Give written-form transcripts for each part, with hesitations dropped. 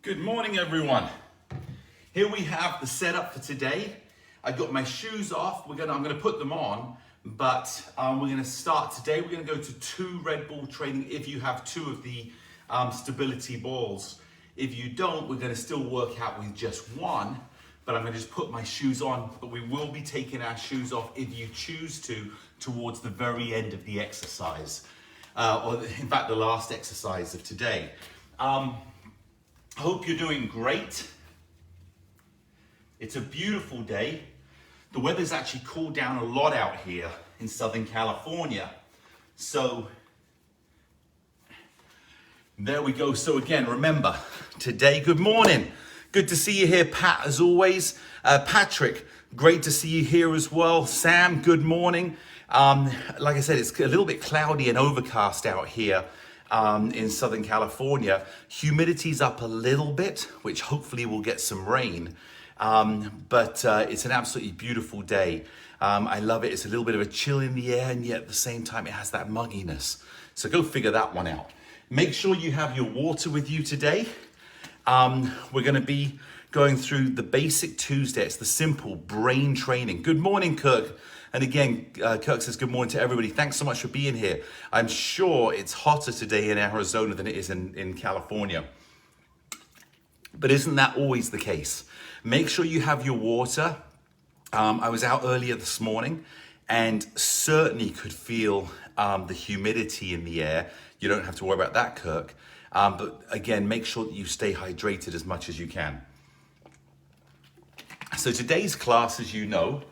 Good morning, everyone. Here we have the setup for today. I got my shoes off. I'm gonna put them on, but we're gonna start today. We're gonna go to 2 red ball training if you have 2 of the stability balls. If you don't, we're gonna still work out with just 1, but I'm gonna just put my shoes on, but we will be taking our shoes off if you choose to towards the very end of the exercise, or in fact, the last exercise of today. Hope you're doing great. It's a beautiful day. The weather's actually cooled down a lot out here in Southern California. So there we go. So again, remember, today, good morning. Good to see you here, Pat, as always. Patrick, great to see you here as well. Sam, good morning. Like I said, it's a little bit cloudy and overcast out here. In Southern California. Humidity's up a little bit, which hopefully will get some rain. But it's an absolutely beautiful day. I love it. It's a little bit of a chill in the air, and yet at the same time, it has that mugginess. So go figure that one out. Make sure you have your water with you today. We're going to be going through the basic Tuesday. It's the simple brain training. Good morning, Kirk. And again, Kirk says good morning to everybody. Thanks so much for being here. I'm sure it's hotter today in Arizona than it is in California. But isn't that always the case? Make sure you have your water. I was out earlier this morning and certainly could feel the humidity in the air. You don't have to worry about that, Kirk. But again, make sure that you stay hydrated as much as you can. So today's class, as you know,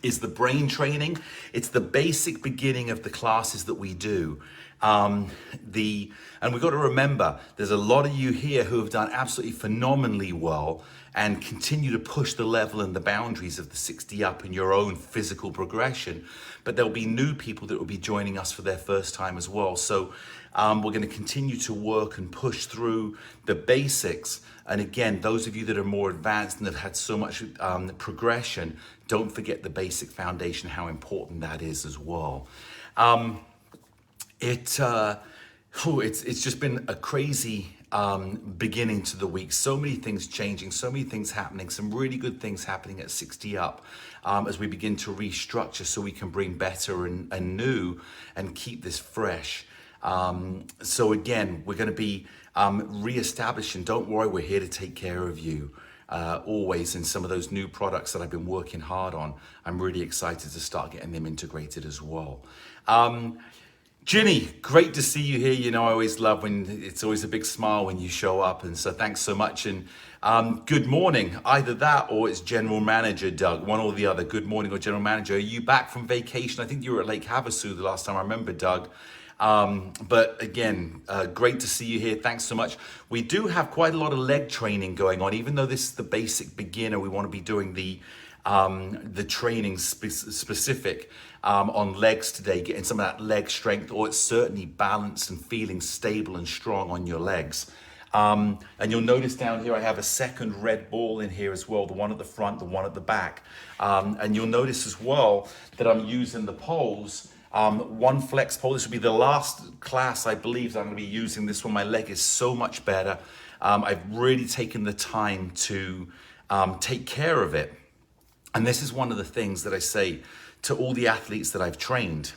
is the brain training. It's the basic beginning of the classes that we do. And we've got to remember, there's a lot of you here who have done absolutely phenomenally well and continue to push the level and the boundaries of the 60 up in your own physical progression. But there'll be new people that will be joining us for their first time as well. So we're going to continue to work and push through the basics. And again, those of you that are more advanced and have had so much progression, don't forget the basic foundation, how important that is as well. It's just been a crazy beginning to the week. So many things changing, so many things happening, some really good things happening at 60 Up as we begin to restructure so we can bring better and new and keep this fresh. So again, we're going to be reestablishing, don't worry, we're here to take care of you. Always in some of those new products that I've been working hard on. I'm really excited to start getting them integrated as well. Ginny, great to see you here. You know, I always love when it's always a big smile when you show up. And so thanks so much. And good morning. Either that or it's General Manager Doug, one or the other. Good morning or General Manager. Are you back from vacation? I think you were at Lake Havasu the last time I remember, Doug. But again, great to see you here. Thanks so much. We do have quite a lot of leg training going on, even though this is the basic beginner. We want to be doing the training specific on legs today, getting some of that leg strength, or it's certainly balanced and feeling stable and strong on your legs. And you'll notice down here, I have a second red ball in here as well, the one at the front, the one at the back. And you'll notice as well that I'm using the poles. One flex pole. This will be the last class, I believe, that I'm going to be using this one. My leg is so much better. I've really taken the time to take care of it. And this is one of the things that I say to all the athletes that I've trained.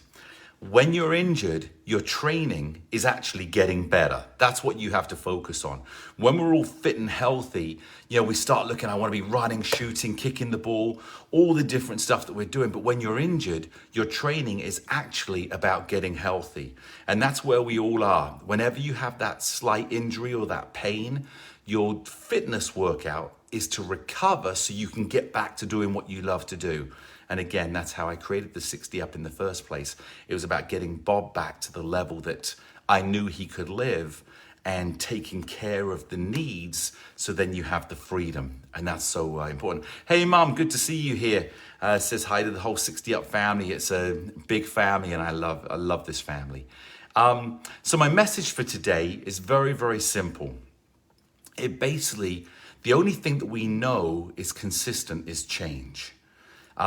When you're injured, your training is actually getting better. That's what you have to focus on. When we're all fit and healthy, you know, we start looking, I want to be running, shooting, kicking the ball, all the different stuff that we're doing. But when you're injured, your training is actually about getting healthy. And that's where we all are. Whenever you have that slight injury or that pain, your fitness workout is to recover so you can get back to doing what you love to do. And again, that's how I created the 60 Up in the first place. It was about getting Bob back to the level that I knew he could live and taking care of the needs, so then you have the freedom. And that's so important. Hey, Mom, good to see you here. Says hi to the whole 60 Up family. It's a big family, and I love this family. So my message for today is very, very simple. It basically, the only thing that we know is consistent is change.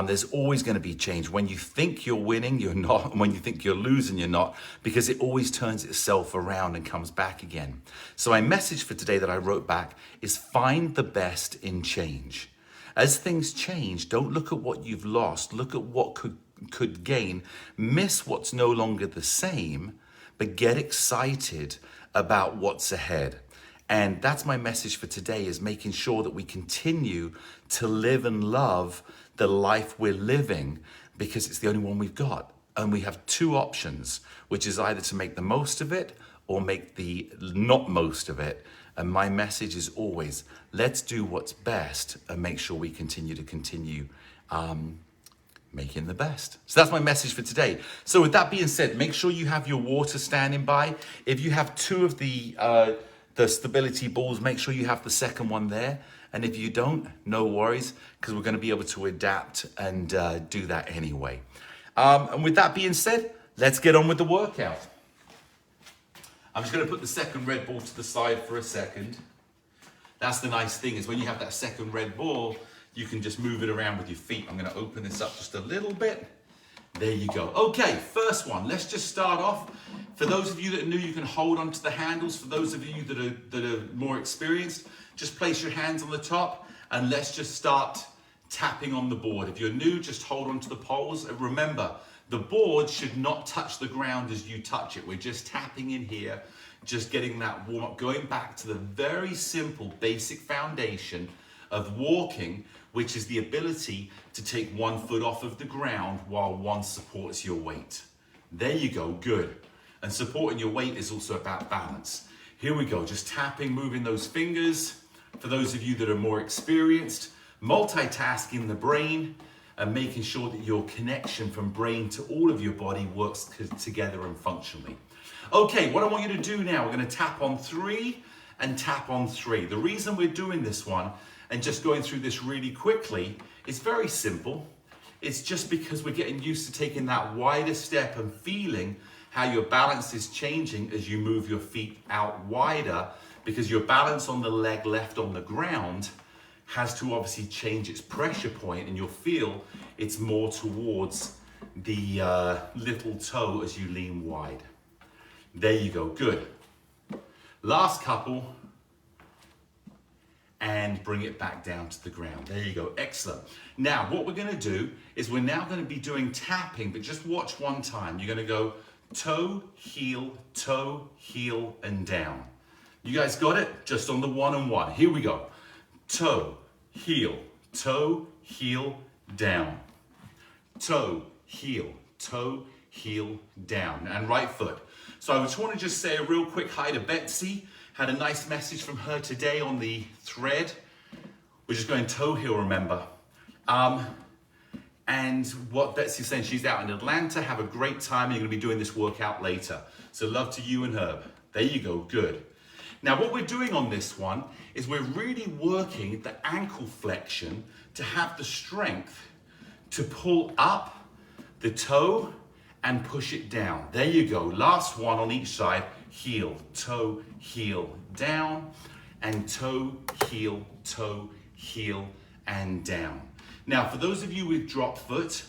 There's always going to be change. When you think you're winning, you're not. And when you think you're losing, you're not, because it always turns itself around and comes back again. So my message for today that I wrote back is find the best in change. As things change, don't look at what you've lost. Look at what could gain. Miss what's no longer the same, but get excited about what's ahead. And that's my message for today, is making sure that we continue to live and love the life we're living, because it's the only one we've got. And we have two options, which is either to make the most of it or make the not most of it. And my message is always, let's do what's best and make sure we continue making the best. So that's my message for today. So with that being said, make sure you have your water standing by. If you have two of the stability balls, make sure you have the second one there. And if you don't, no worries, because we're going to be able to adapt and do that anyway. And with that being said, let's get on with the workout. I'm just going to put the second red ball to the side for a second. That's the nice thing, is when you have that second red ball, you can just move it around with your feet. I'm going to open this up just a little bit. There you go. Okay, first one. Let's just start off. For those of you that are new, you can hold onto the handles. For those of you that are more experienced, just place your hands on the top and let's just start tapping on the board. If you're new, just hold onto the poles. And remember, the board should not touch the ground as you touch it. We're just tapping in here, just getting that warm up, going back to the very simple basic foundation of walking, which is the ability to take one foot off of the ground while one supports your weight. There you go, good. And supporting your weight is also about balance. Here we go, just tapping, moving those fingers. For those of you that are more experienced, multitasking the brain and making sure that your connection from brain to all of your body works together and functionally. Okay, what I want you to do now, we're gonna tap on 3 and tap on 3. The reason we're doing this one and just going through this really quickly is very simple. It's just because we're getting used to taking that wider step and feeling how your balance is changing as you move your feet out wider, because your balance on the leg left on the ground has to obviously change its pressure point, and you'll feel it's more towards the little toe as you lean wide. There you go, good. Last couple, and bring it back down to the ground. There you go, excellent. Now, what we're gonna do is we're now gonna be doing tapping, but just watch one time. You're gonna go toe, heel, and down. You guys got it? Just on the 1 and 1. Here we go. Toe, heel, down. Toe, heel, down. And right foot. So I just want to just say a real quick hi to Betsy. Had a nice message from her today on the thread. We're just going toe, heel, remember. And what Betsy's saying, she's out in Atlanta. Have a great time. You're going to be doing this workout later. So love to you and Herb. There you go, good. Now what we're doing on this one is we're really working the ankle flexion to have the strength to pull up the toe and push it down. There you go. Last one on each side. Heel, down, and toe, heel, and down. Now, for those of you with drop foot,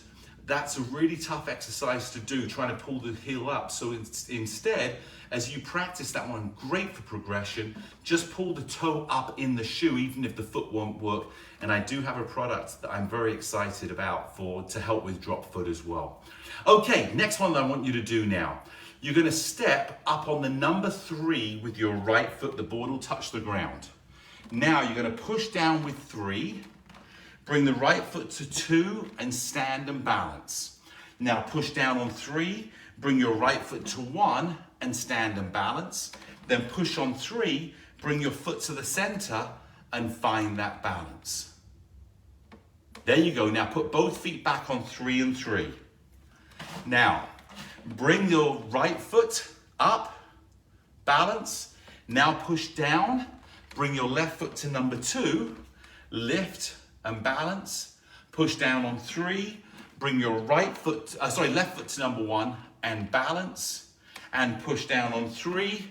that's a really tough exercise to do, trying to pull the heel up. So instead, as you practice that one, great for progression, just pull the toe up in the shoe, even if the foot won't work. And I do have a product that I'm very excited about to help with drop foot as well. Okay, next one that I want you to do now. You're gonna step up on the number 3 with your right foot. The board will touch the ground. Now you're gonna push down with 3, bring the right foot to 2 and stand and balance. Now push down on 3, bring your right foot to 1 and stand and balance. Then push on 3, bring your foot to the center and find that balance. There you go. Now put both feet back on 3 and 3. Now, bring your right foot up, balance. Now push down, bring your left foot to number 2, lift and balance. Push down on 3, bring your left foot to number 1 and balance. And push down on 3,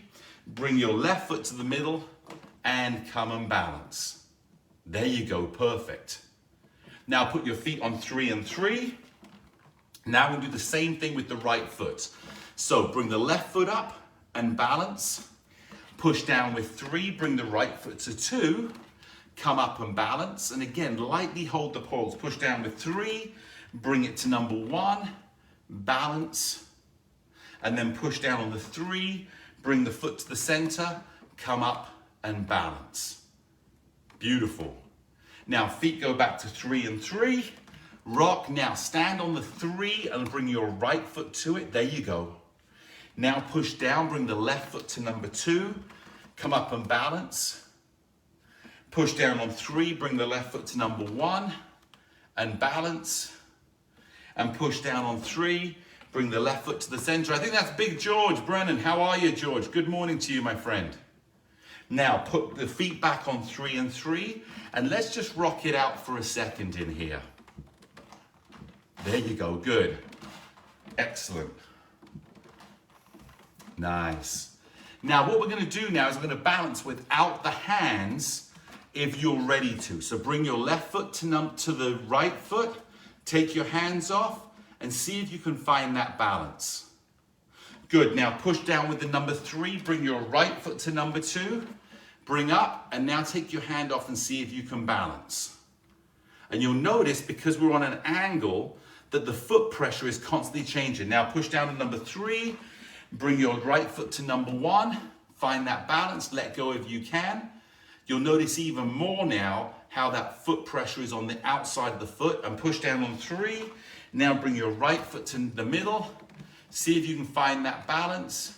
bring your left foot to the middle and come and balance. There you go, perfect. Now put your feet on 3 and 3. Now we'll do the same thing with the right foot. So bring the left foot up and balance. Push down with 3, bring the right foot to 2. Come up and balance. And again, lightly hold the pause. Push down with 3, bring it to number 1, balance. And then push down on the 3, bring the foot to the center, come up and balance. Beautiful. Now feet go back to 3 and 3. Rock. Now stand on the 3 and bring your right foot to it. There you go. Now push down, bring the left foot to number 2. Come up and balance. Push down on 3, bring the left foot to number 1 and balance. And push down on 3, bring the left foot to the center. I think that's Big George. Brennan, how are you, George? Good morning to you, my friend. Now put the feet back on 3 and 3, and let's just rock it out for a second in here. There you go, good. Excellent. Nice. Now what we're gonna do now is we're gonna balance without the hands if you're ready to. So bring your left foot to the right foot, take your hands off, and see if you can find that balance. Good, now push down with the number 3, bring your right foot to number 2, bring up, and now take your hand off and see if you can balance. And you'll notice, because we're on an angle, that the foot pressure is constantly changing. Now push down to number 3, bring your right foot to number 1, find that balance, let go if you can. You'll notice even more now how that foot pressure is on the outside of the foot, and push down on 3. Now bring your right foot to the middle, see if you can find that balance,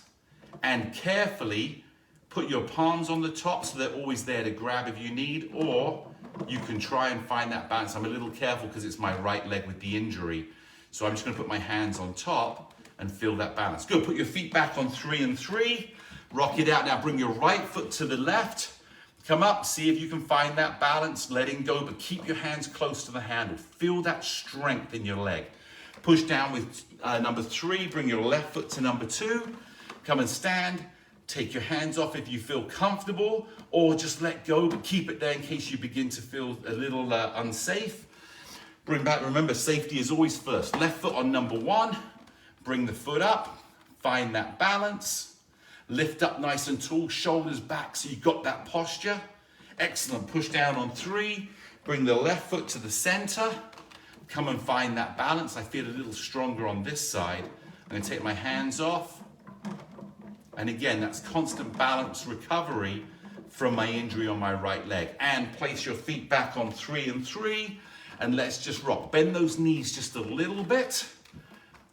and carefully put your palms on the top so they're always there to grab if you need, or you can try and find that balance. I'm a little careful because it's my right leg with the injury, so I'm just gonna put my hands on top and feel that balance. Good, put your feet back on 3 and 3, rock it out. Now bring your right foot to the left, come up, see if you can find that balance, letting go, but keep your hands close to the handle. Feel that strength in your leg. Push down with number 3, bring your left foot to number 2, come and stand, take your hands off if you feel comfortable, or just let go, but keep it there in case you begin to feel a little unsafe. Bring back, remember, safety is always first. Left foot on number 1, bring the foot up, find that balance. Lift up nice and tall, shoulders back so you've got that posture. Excellent. Push down on 3, bring the left foot to the center, come and find that balance. I feel a little stronger on this side. I'm going to take my hands off. And again, that's constant balance recovery from my injury on my right leg. And place your feet back on 3 and 3, and let's just rock. Bend those knees just a little bit.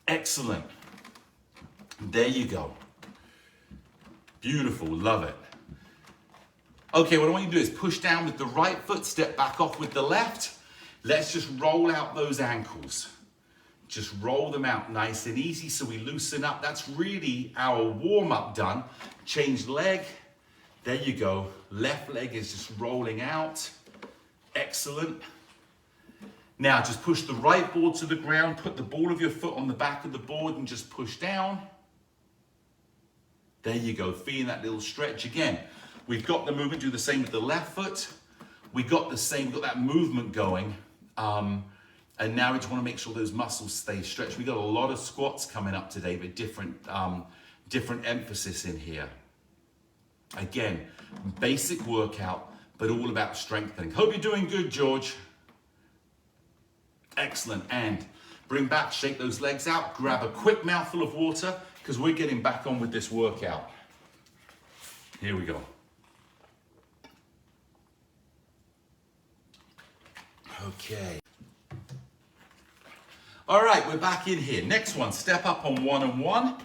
Excellent. There you go. Beautiful, love it. Okay, what I want you to do is push down with the right foot, step back off with the left. Let's just roll out those ankles. Just roll them out nice and easy so we loosen up. That's really our warm-up done. Change leg. There you go. Left leg is just rolling out. Excellent. Now just push the right board to the ground, put the ball of your foot on the back of the board and just push down. There you go, feeling that little stretch. Again, we've got the movement, do the same with the left foot. We got the same, got that movement going. And now we just want to make sure those muscles stay stretched. We got a lot of squats coming up today, but different emphasis in here. Again, basic workout, but all about strengthening. Hope you're doing good, George. Excellent, and bring back, shake those legs out, grab a quick mouthful of water, because we're getting back on with this workout. Here we go. Okay. All right, we're back in here. Next one, step up on 1 and 1.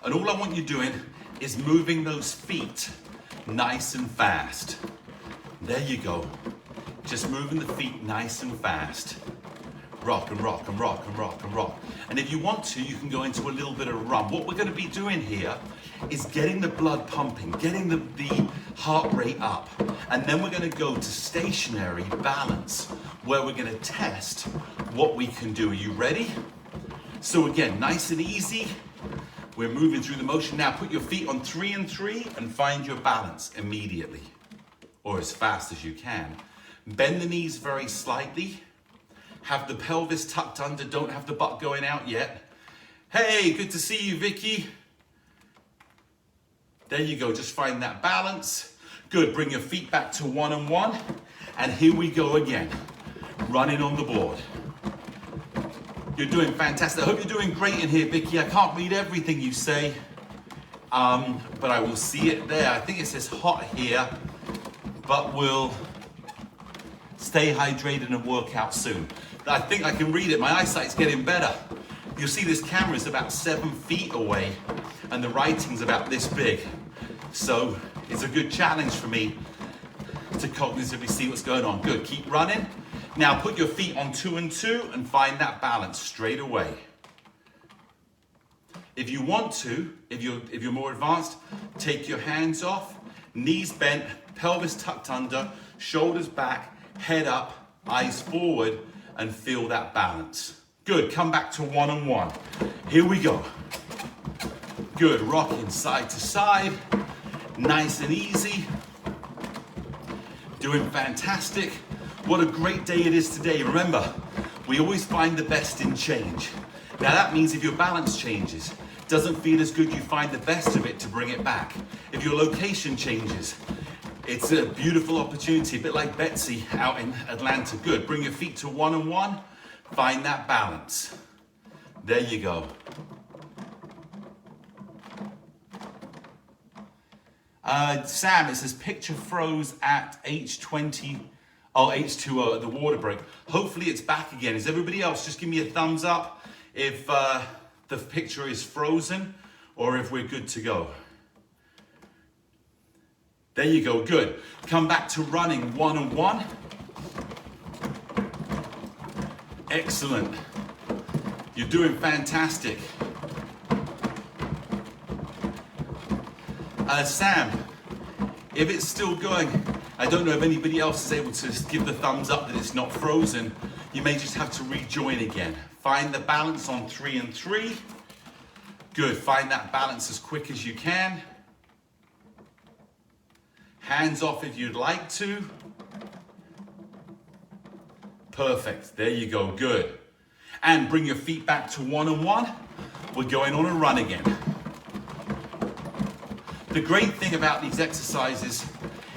And all I want you doing is moving those feet nice and fast. There you go. Just moving the feet nice and fast. Rock and rock and rock and rock and rock. And if you want to, you can go into a little bit of run. What we're going to be doing here is getting the blood pumping, getting the heart rate up. And then we're going to go to stationary balance, where we're going to test what we can do. Are you ready? So again, nice and easy. We're moving through the motion. Now put your feet on 3 and 3 and find your balance immediately, or as fast as you can. Bend the knees very slightly. Have the pelvis tucked under, don't have the butt going out yet. Hey, good to see you, Vicky. There you go, just find that balance. Good, bring your feet back to one and one. And here we go again, running on the board. You're doing fantastic. I hope you're doing great in here, Vicky. I can't read everything you say, but I will see it there. I think it says hot here, but we'll stay hydrated and work out soon. I think I can read it. My eyesight's getting better. You'll see this camera is about 7 feet away and the writing's about this big. So it's a good challenge for me to cognitively see what's going on. Good, keep running. Now put your feet on 2 and 2 and find that balance straight away. If you want to, if you're more advanced, take your hands off, knees bent, pelvis tucked under, shoulders back, head up, eyes forward, and feel that balance. Good, come back to one and one. Here we go. Good, rocking side to side, nice and easy. Doing fantastic. What a great day it is today. Remember, we always find the best in change. Now that means if your balance changes, doesn't feel as good, you find the best of it to bring it back. If your location changes, it's a beautiful opportunity, a bit like Betsy out in Atlanta. Good, bring your feet to one and one, find that balance. There you go. Sam, it says picture froze at H20, H2O at the water break. Hopefully it's back again. Is everybody else, just give me a thumbs up if the picture is frozen or if we're good to go. There you go, good. Come back to running one and one. Excellent. You're doing fantastic. Sam, if it's still going, I don't know if anybody else is able to give the thumbs up that it's not frozen. You may just have to rejoin again. Find the balance on 3 and 3. Good, find that balance as quick as you can. Hands off if you'd like to. Perfect, there you go, good. And bring your feet back to one and one. We're going on a run again. The great thing about these exercises,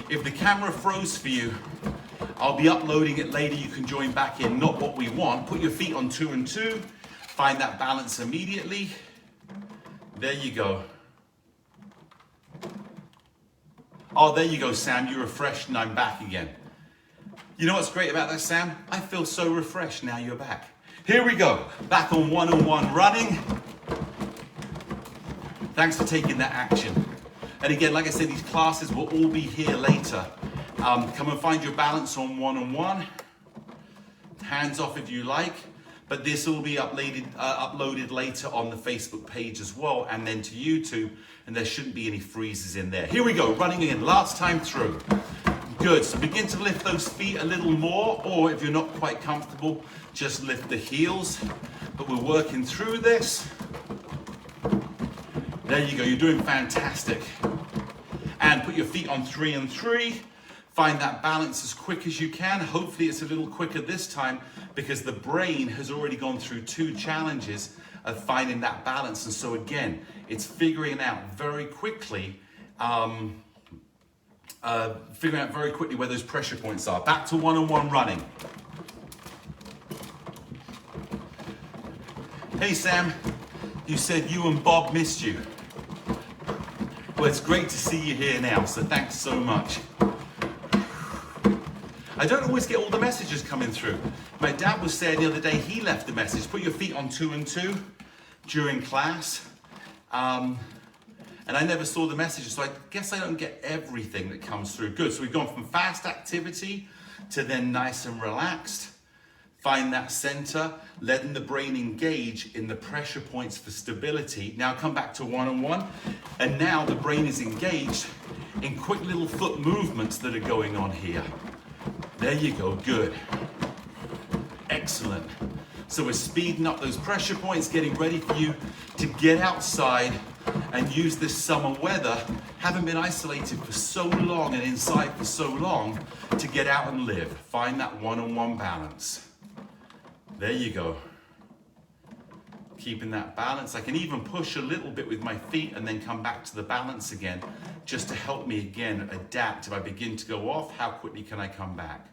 if the camera froze for you, I'll be uploading it later, you can join back in, not what we want. Put your feet on 2 and 2, find that balance immediately. There you go. Oh, there you go, Sam, you're refreshed and I'm back again. You know what's great about that, Sam? I feel so refreshed now you're back. Here we go, back on one and one running. Thanks for taking that action. And again, like I said, these classes will all be here later. Come and find your balance on one and one. Hands off if you like, but this will be uploaded later on the Facebook page as well, and then to YouTube, and there shouldn't be any freezes in there. Here we go, running again, last time through. Good, so begin to lift those feet a little more, or if you're not quite comfortable, just lift the heels. But we're working through this. There you go, you're doing fantastic. And put your feet on 3 and 3. Find that balance as quick as you can. Hopefully it's a little quicker this time because the brain has already gone through 2 challenges of finding that balance. And so again, it's figuring out very quickly, where those pressure points are. Back to one and one running. Hey Sam, you said you and Bob missed you. Well, it's great to see you here now, so thanks so much. I don't always get all the messages coming through. My dad was saying the other day he left a message, put your feet on 2 and 2 during class. And I never saw the messages, so I guess I don't get everything that comes through. Good, so we've gone from fast activity to then nice and relaxed. Find that center, letting the brain engage in the pressure points for stability. Now come back to one and one. And now the brain is engaged in quick little foot movements that are going on here. There you go, good. Excellent. So we're speeding up those pressure points, getting ready for you to get outside and use this summer weather, having been isolated for so long and inside for so long, to get out and live. Find that one-on-one balance. There you go. Keeping that balance. I can even push a little bit with my feet and then come back to the balance again, just to help me again adapt. If I begin to go off, how quickly can I come back?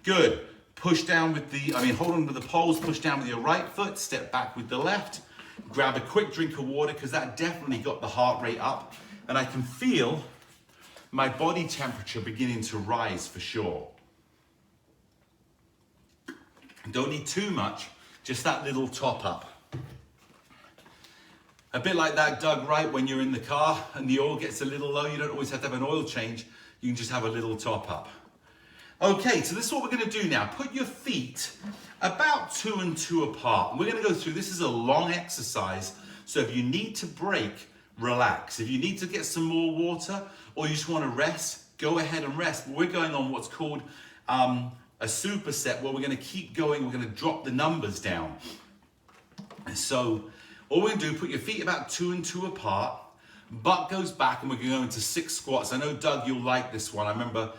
Good. Push down with hold on with the poles, push down with your right foot, step back with the left. Grab a quick drink of water, because that definitely got the heart rate up. And I can feel my body temperature beginning to rise for sure. Don't need too much, just that little top up. A bit like that, Doug, right? When you're in the car and the oil gets a little low, you don't always have to have an oil change. You can just have a little top up. Okay, so this is what we're going to do now. Put your feet about 2 and 2 apart. We're going to go through, this is a long exercise. So if you need to break, relax. If you need to get some more water or you just want to rest, go ahead and rest. But we're going on what's called a superset, where we're going to keep going. We're going to drop the numbers down. So all we're going to do, put your feet about 2 and 2 apart. Butt goes back, and we're going to go into 6 squats. I know, Doug, you'll like this one. I remember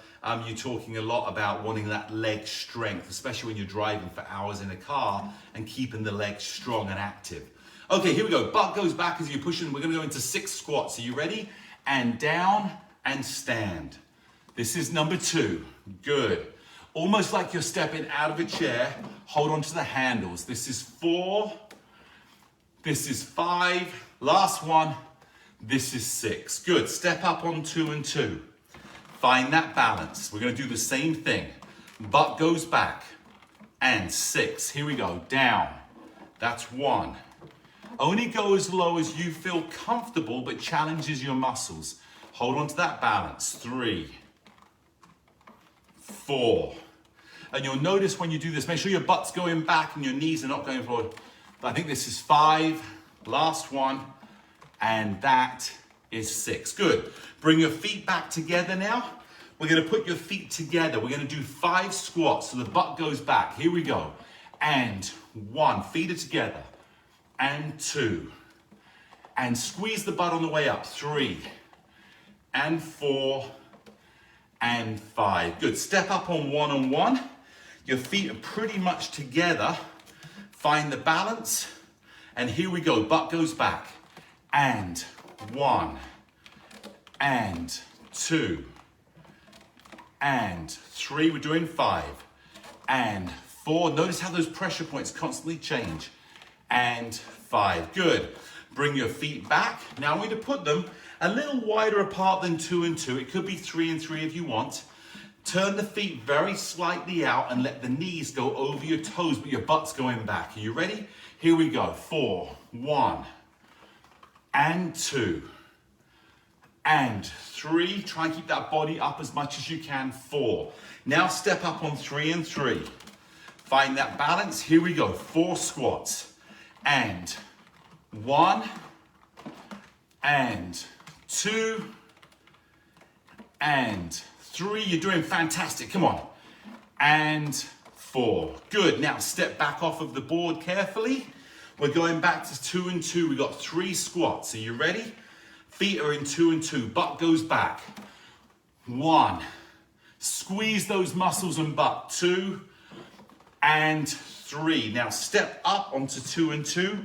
you talking a lot about wanting that leg strength, especially when you're driving for hours in a car and keeping the legs strong and active. Okay, here we go. Butt goes back as you're pushing. We're going to go into 6 squats. Are you ready? And down and stand. This is number 2. Good. Almost like you're stepping out of a chair. Hold on to the handles. This is 4. This is 5. Last one. This is 6. Good. Step up on 2 and 2. Find that balance. We're going to do the same thing. Butt goes back. And 6. Here we go. Down. That's 1. Only go as low as you feel comfortable, but challenges your muscles. Hold on to that balance. 3. 4. And you'll notice when you do this, make sure your butt's going back and your knees are not going forward. I think this is 5. Last one. And that is 6. Good. Bring your feet back together now. We're going to put your feet together. We're going to do 5 squats so the butt goes back. Here we go. And 1. Feet are together. And 2. And squeeze the butt on the way up. 3. And 4. And 5. Good. Step up on 1 and 1. Your feet are pretty much together. Find the balance. And here we go. Butt goes back. And 1. And 2. And 3. We're doing 5. And 4. Notice how those pressure points constantly change. And 5. Good. Bring your feet back. Now I'm going to put them a little wider apart than 2 and 2. It could be 3 and 3 if you want. Turn the feet very slightly out and let the knees go over your toes, but your butt's going back. Are you ready? Here we go. 4. 1. And 2. And 3. Try and keep that body up as much as you can. 4. Now step up on 3 and 3. Find that balance. Here we go. 4 squats. And 1. And 2. And 3. You're doing fantastic. Come on. And 4. Good. Now step back off of the board carefully. We're going back to 2 and 2. We got 3 squats. Are you ready? Feet are in 2 and 2. Butt goes back. 1. Squeeze those muscles and butt. 2 and 3. Now step up onto 2 and 2.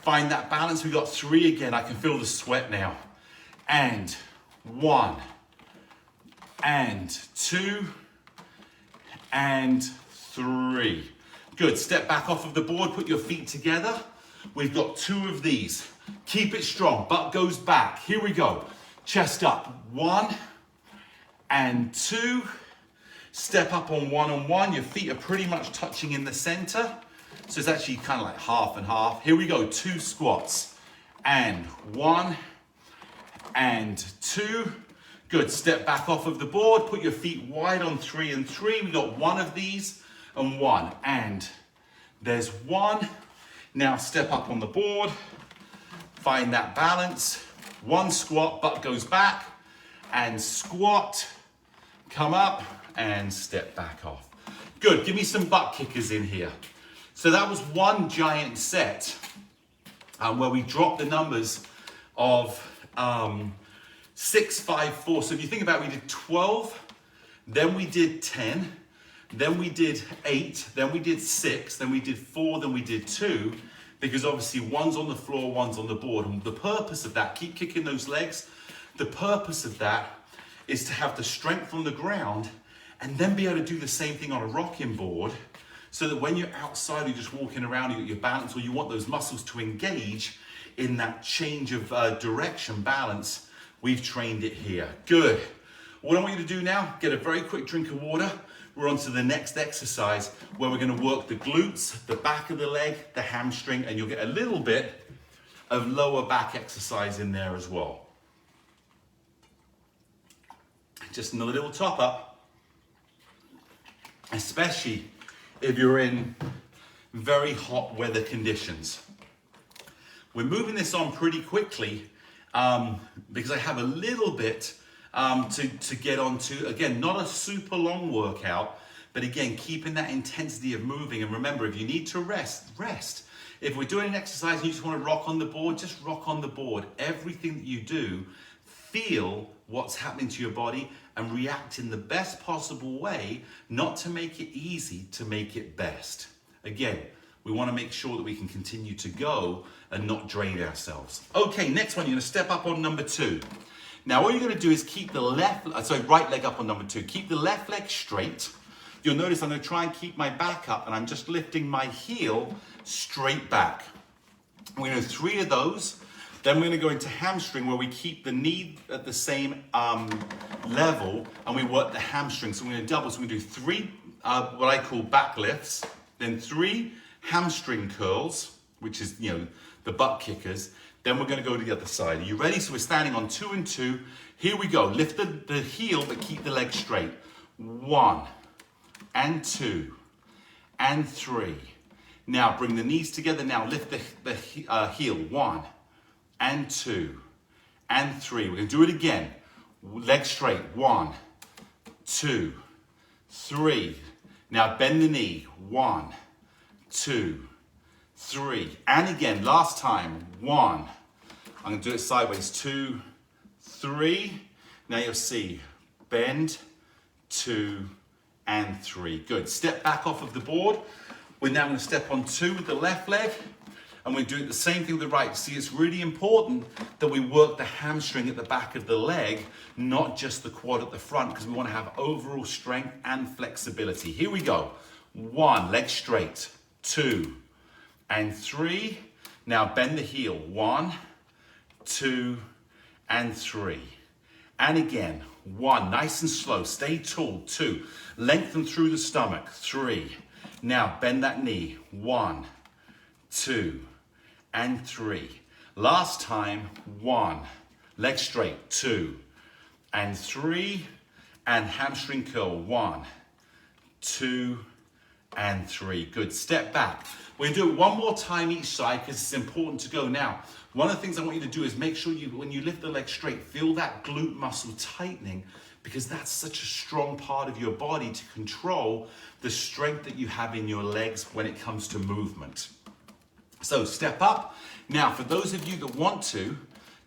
Find that balance. We got 3 again. I can feel the sweat now. And 1. And 2. And 3. Good. Step back off of the board. Put your feet together. We've got 2 of these. Keep it strong. Butt goes back. Here we go. Chest up. 1 and 2. Step up on 1 and 1. Your feet are pretty much touching in the center. So it's actually kind of like half and half. Here we go. 2 squats. And 1 and 2. Good. Step back off of the board. Put your feet wide on 3 and 3. We got 1 of these and 1. And there's 1. Now step up on the board. Find that balance. 1 squat, butt goes back. And squat. Come up and step back off. Good. Give me some butt kickers in here. So that was 1 giant set where we dropped the numbers of 6, 5, 4. So if you think about it, we did 12, then we did 10, then we did 8, then we did 6, then we did 4, then we did 2, because obviously one's on the floor, one's on the board. And the purpose of that, keep kicking those legs, the purpose of that is to have the strength on the ground and then be able to do the same thing on a rocking board, so that when you're outside, you're just walking around, you got your balance, or you want those muscles to engage in that change of direction, balance. We've trained it here. Good. What I want you to do now, get a very quick drink of water. We're on to the next exercise where we're going to work the glutes, the back of the leg, the hamstring, and you'll get a little bit of lower back exercise in there as well. Just a little top up, especially if you're in very hot weather conditions. We're moving this on pretty quickly because I have a little bit to get onto. Again, not a super long workout, but again, keeping that intensity of moving. And remember, if you need to rest, rest. If we're doing an exercise and you just want to rock on the board, just rock on the board. Everything that you do, feel what's happening to your body and react in the best possible way, not to make it easy, to make it best. Again, we want to make sure that we can continue to go and not drain ourselves. Okay, next one, you're going to step up on number 2. Now, all you're going to do is keep the right leg up on number 2. Keep the left leg straight. You'll notice I'm going to try and keep my back up, and I'm just lifting my heel straight back. We're going to do 3 of those. Then we're going to go into hamstring, where we keep the knee at the same level and we work the hamstring. So we're going to double. So we're going to do 3 what I call back lifts, then 3 hamstring curls, which is, the butt kickers. Then we're going to go to the other side. Are you ready? So we're standing on 2 and 2. Here we go. Lift the heel, but keep the leg straight. 1 and 2 and 3. Now bring the knees together. Now lift the heel. 1 and 2 and 3. We're going to do it again. Leg straight. 1, 2, 3. Now bend the knee. 1, 2, 3. And again, last time. 1. I'm going to do it sideways. 2, 3. Now you'll see. Bend, 2, and 3. Good. Step back off of the board. We're now going to step on 2 with the left leg. And we're doing the same thing with the right. See, it's really important that we work the hamstring at the back of the leg, not just the quad at the front, because we want to have overall strength and flexibility. Here we go. 1, leg straight. 2 and 3. Now bend the heel. 1, 2, and 3. And again, 1, nice and slow. Stay tall. 2, lengthen through the stomach. 3. Now bend that knee. 1, 2, and 3. Last time. 1, leg straight. 2 and 3, and hamstring curl. 1, 2, and 3. Good. Step back. We're going to do it one more time each side because it's important to go. Now, one of the things I want you to do is make sure when you lift the leg straight, feel that glute muscle tightening, because that's such a strong part of your body to control the strength that you have in your legs when it comes to movement. So step up. Now, for those of you that want to,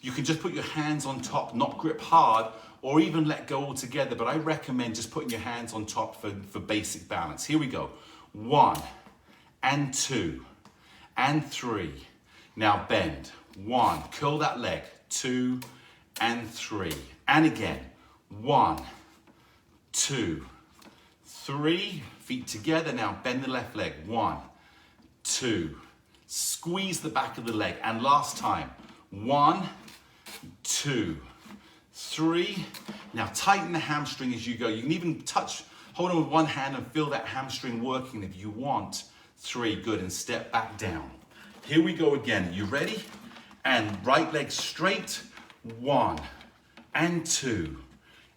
you can just put your hands on top, not grip hard, or even let go altogether. But I recommend just putting your hands on top for basic balance. Here we go. 1 and 2 and 3. Now bend. 1, curl that leg. 2 and 3. And again. 1, 2, 3. Feet together. Now bend the left leg. 1, 2. Squeeze the back of the leg. And last time. 1, 2, 3. Now tighten the hamstring as you go. You can even hold on with one hand and feel that hamstring working if you want. 3, good, and step back down. Here we go again. Are you ready? And right leg straight. 1 and 2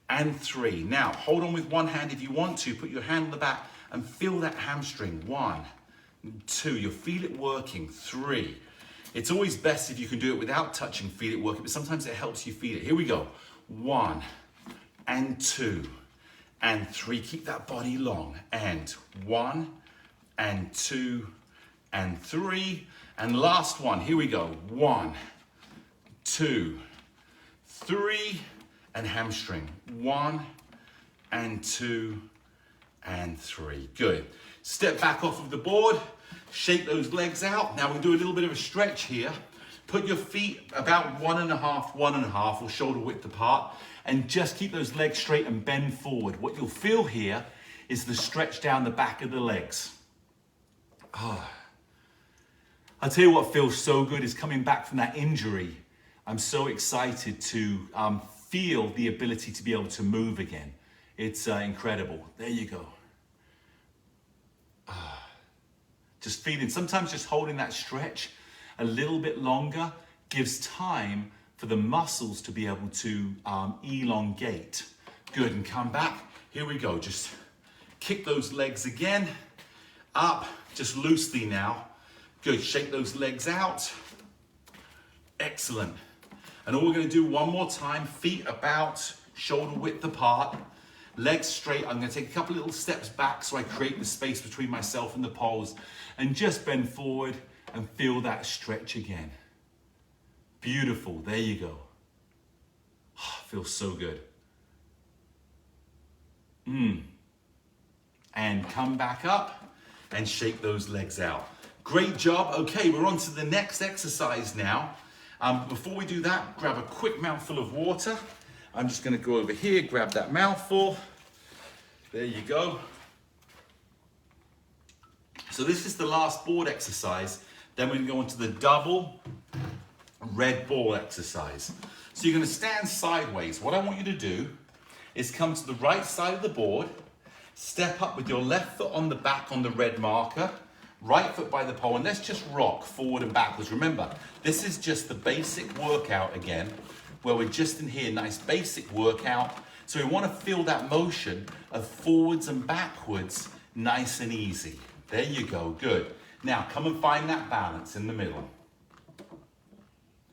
and 3. Now hold on with one hand if you want to. Put your hand on the back and feel that hamstring. 1, 2, you'll feel it working. 3. It's always best if you can do it without touching, feel it working, but sometimes it helps you feel it. Here we go. 1 and 2 and 3. Keep that body long. And 1 and 2 and 3. And last one. Here we go. 1, 2, 3. And hamstring. 1 and 2 and 3. Good. Step back off of the board, shake those legs out. Now we'll do a little bit of a stretch here. Put your feet about 1.5 or shoulder width apart, and just keep those legs straight and bend forward. What you'll feel here is the stretch down the back of the legs. Oh. I'll tell you what feels so good is coming back from that injury. I'm so excited to feel the ability to be able to move again. It's incredible. There you go. Just feeling, sometimes just holding that stretch a little bit longer gives time for the muscles to be able to elongate. Good, and come back. Here we go. Just kick those legs again. Up, just loosely now. Good, shake those legs out. Excellent. And all we're gonna do one more time, feet about shoulder width apart, legs straight. I'm gonna take a couple little steps back so I create the space between myself and the poles, and just bend forward and feel that stretch again. Beautiful, there you go. Feels so good. And come back up and shake those legs out. Great job. Okay, we're on to the next exercise now. Before we do that, grab a quick mouthful of water. I'm just gonna go over here, grab that mouthful. There you go. So this is the last board exercise. Then we're gonna go on to the double red ball exercise. So you're gonna stand sideways. What I want you to do is come to the right side of the board, step up with your left foot on the back on the red marker, right foot by the pole, and let's just rock forward and backwards. Remember, this is just the basic workout again, where we're just in here, nice basic workout. So we want to feel that motion of forwards and backwards, nice and easy. There you go, good. Now come and find that balance in the middle.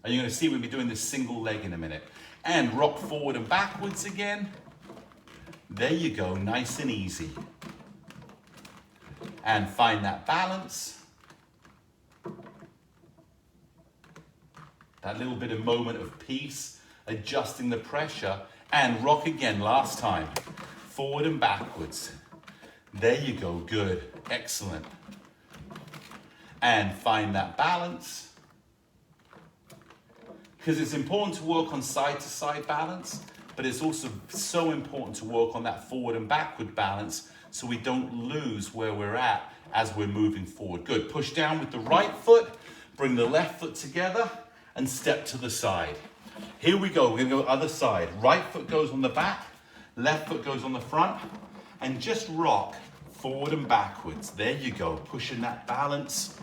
And you're going to see we'll be doing this single leg in a minute. And rock forward and backwards again. There you go, nice and easy. And find that balance. That little bit of moment of peace, adjusting the pressure, and rock again, last time. Forward and backwards. There you go, good, excellent. And find that balance. Because it's important to work on side-to-side balance, but it's also so important to work on that forward and backward balance so we don't lose where we're at as we're moving forward. Good, push down with the right foot, bring the left foot together, and step to the side. Here we go, we're gonna go other side. Right foot goes on the back, left foot goes on the front, and just rock forward and backwards. There you go, pushing that balance,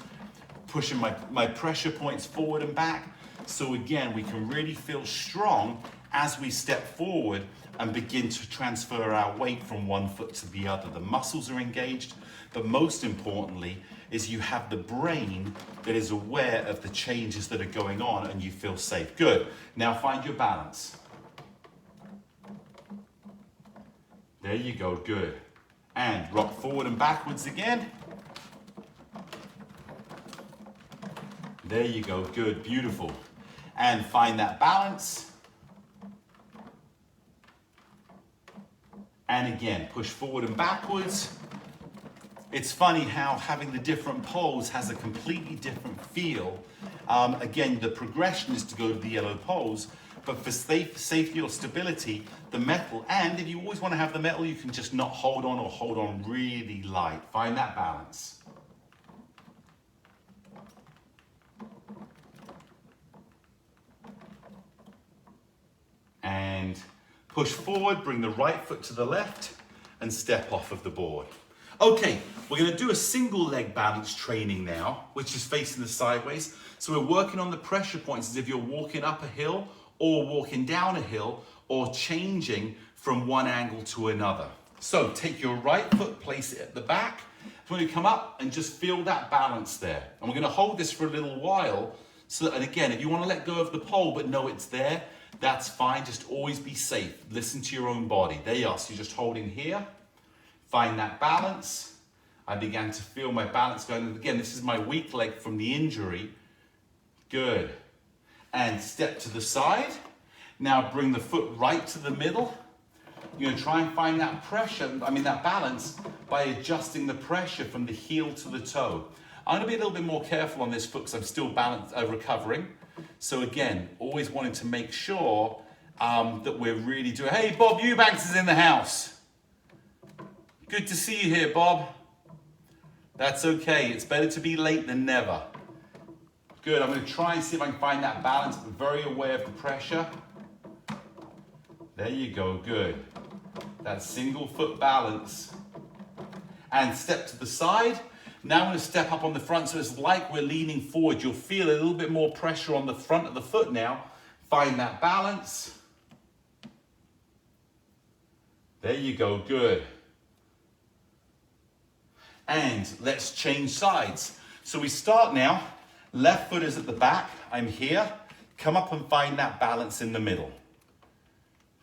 pushing my pressure points forward and back. So again, we can really feel strong as we step forward and begin to transfer our weight from one foot to the other. The muscles are engaged, but most importantly is you have the brain that is aware of the changes that are going on and you feel safe. Good. Now find your balance. There you go, good. And rock forward and backwards again. There you go, good, beautiful. And find that balance. And again, push forward and backwards. It's funny how having the different poles has a completely different feel. Again, the progression is to go to the yellow poles, but for safety or stability, the metal, and if you always want to have the metal, you can just not hold on or hold on really light. Find that balance. And push forward, bring the right foot to the left, and step off of the board. Okay, we're gonna do a single leg balance training now, which is facing the sideways. So we're working on the pressure points as if you're walking up a hill or walking down a hill or changing from one angle to another. So take your right foot, place it at the back. When you come up and just feel that balance there. And we're gonna hold this for a little while. So, and again, if you wanna let go of the pole but know it's there, that's fine, just always be safe. Listen to your own body. There you are, so you're just holding here. Find that balance. I began to feel my balance going. Again, this is my weak leg from the injury. Good. And step to the side. Now bring the foot right to the middle. You're gonna try and find that pressure, that balance, by adjusting the pressure from the heel to the toe. I'm gonna be a little bit more careful on this foot because I'm still recovering. So again, always wanting to make sure that we're really doing. Hey, Bob Eubanks is in the house. Good to see you here, Bob. That's okay, it's better to be late than never. Good, I'm gonna try and see if I can find that balance, but very aware of the pressure. There you go, good. That single foot balance. And step to the side. Now I'm gonna step up on the front, so it's like we're leaning forward. You'll feel a little bit more pressure on the front of the foot now. Find that balance. There you go, good. And let's change sides. So we start now, left foot is at the back, I'm here. Come up and find that balance in the middle.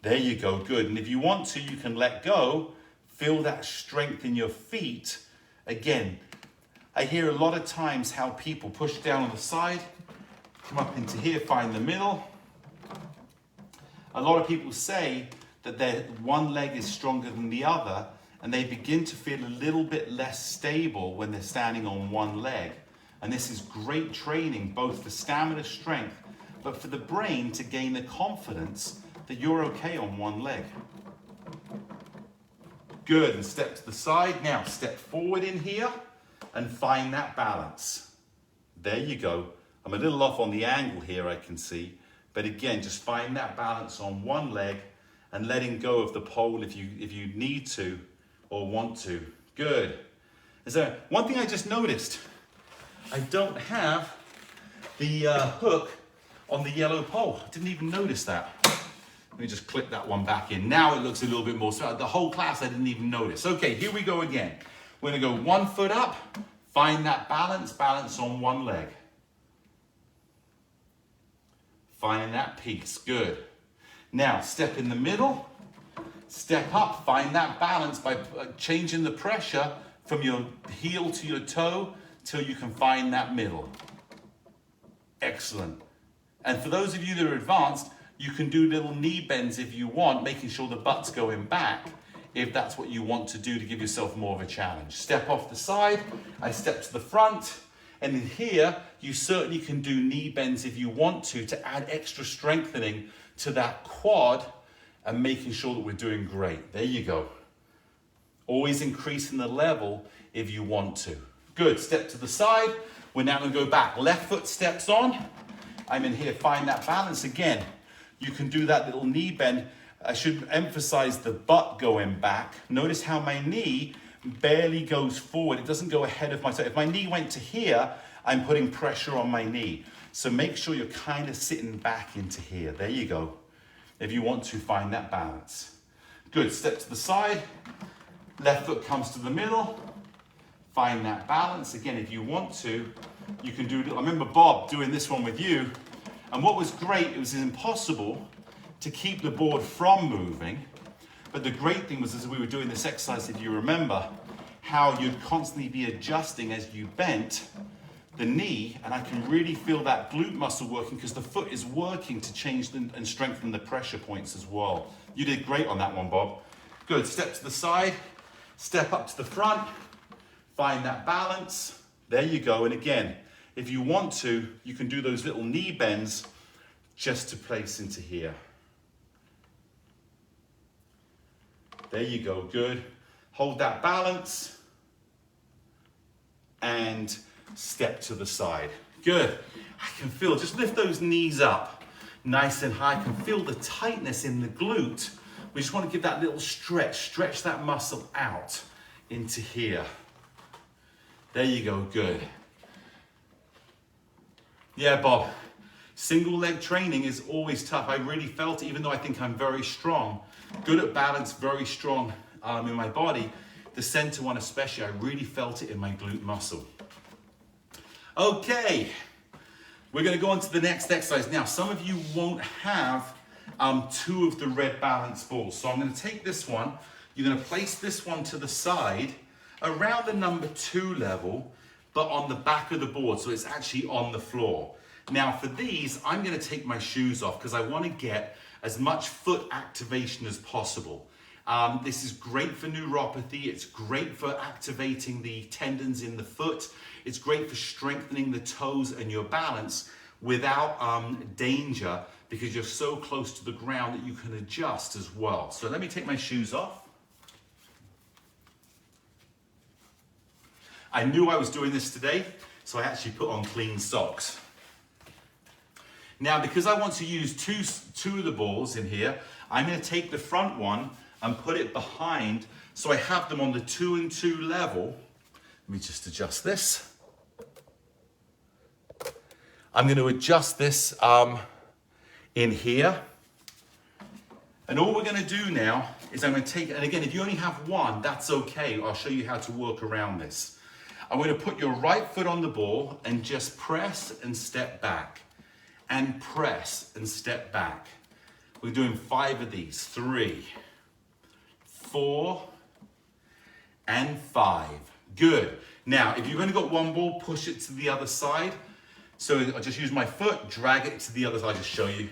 There you go, good. And if you want to, you can let go, feel that strength in your feet. Again, I hear a lot of times how people push down on the side, come up into here, find the middle. A lot of people say that their one leg is stronger than the other, and they begin to feel a little bit less stable when they're standing on one leg. And this is great training, both for stamina, strength, but for the brain to gain the confidence that you're okay on one leg. Good, and step to the side. Now step forward in here and find that balance. There you go. I'm a little off on the angle here, I can see, but again, just find that balance on one leg and letting go of the pole if you need to or want to. Good. Is there one thing I just noticed? I don't have the hook on the yellow pole. I didn't even notice that. Let me just click that one back in. Now it looks a little bit more smooth. The whole class I didn't even notice. Okay, here we go again. We're gonna go one foot up, find that balance on one leg. Finding that piece, good. Now step in the middle, step up, find that balance by changing the pressure from your heel to your toe till you can find that middle. Excellent. And for those of you that are advanced, you can do little knee bends if you want, making sure the butt's going back, if that's what you want to do to give yourself more of a challenge. Step off the side, I step to the front, and in here, you certainly can do knee bends if you want to add extra strengthening to that quad and making sure that we're doing great. There you go. Always increasing the level if you want to. Good, step to the side. We're now gonna go back. Left foot steps on. I'm in here, find that balance again. You can do that little knee bend. I should emphasize the butt going back. Notice how my knee barely goes forward. It doesn't go ahead of my toe. If my knee went to here, I'm putting pressure on my knee. So make sure you're kind of sitting back into here. There you go. If you want to find that balance. Good, step to the side. Left foot comes to the middle. Find that balance. Again, if you want to, you can do it. I remember Bob doing this one with you. And what was great, it was impossible to keep the board from moving. But the great thing was, as we were doing this exercise, if you remember, how you'd constantly be adjusting as you bent the knee, and I can really feel that glute muscle working because the foot is working to change and strengthen the pressure points as well. You did great on that one, Bob. Good, step to the side, step up to the front, find that balance. There you go, and again, if you want to, you can do those little knee bends just to place into here. There you go, good. Hold that balance and step to the side. Good. I can feel, just lift those knees up nice and high. I can feel the tightness in the glute. We just want to give that little stretch that muscle out into here. There you go, good. Yeah, Bob, single leg training is always tough. I really felt it, even though I think I'm very strong, good at balance, very strong in my body. The center one especially, I really felt it in my glute muscle. Okay, we're gonna go on to the next exercise. Now, some of you won't have two of the red balance balls. So I'm gonna take this one, you're gonna place this one to the side, around the number 2 level, but on the back of the board, so it's actually on the floor. Now for these, I'm gonna take my shoes off because I wanna get as much foot activation as possible. This is great for neuropathy. It's great for activating the tendons in the foot. It's great for strengthening the toes and your balance without danger, because you're so close to the ground that you can adjust as well. So let me take my shoes off. I knew I was doing this today, so I actually put on clean socks. Now, because I want to use two of the balls in here, I'm going to take the front one and put it behind, so I have them on the 2 and 2 level. Let me just adjust this. I'm going to adjust this in here. And all we're going to do now is I'm going to take, and again, if you only have one, that's okay. I'll show you how to work around this. I'm going to put your right foot on the ball and just press and step back. And press and step back. We're doing 5 of these. 3, 4, and 5. Good. Now, if you've only got one ball, push it to the other side. So I'll just use my foot, drag it to the other side. I'll just show you.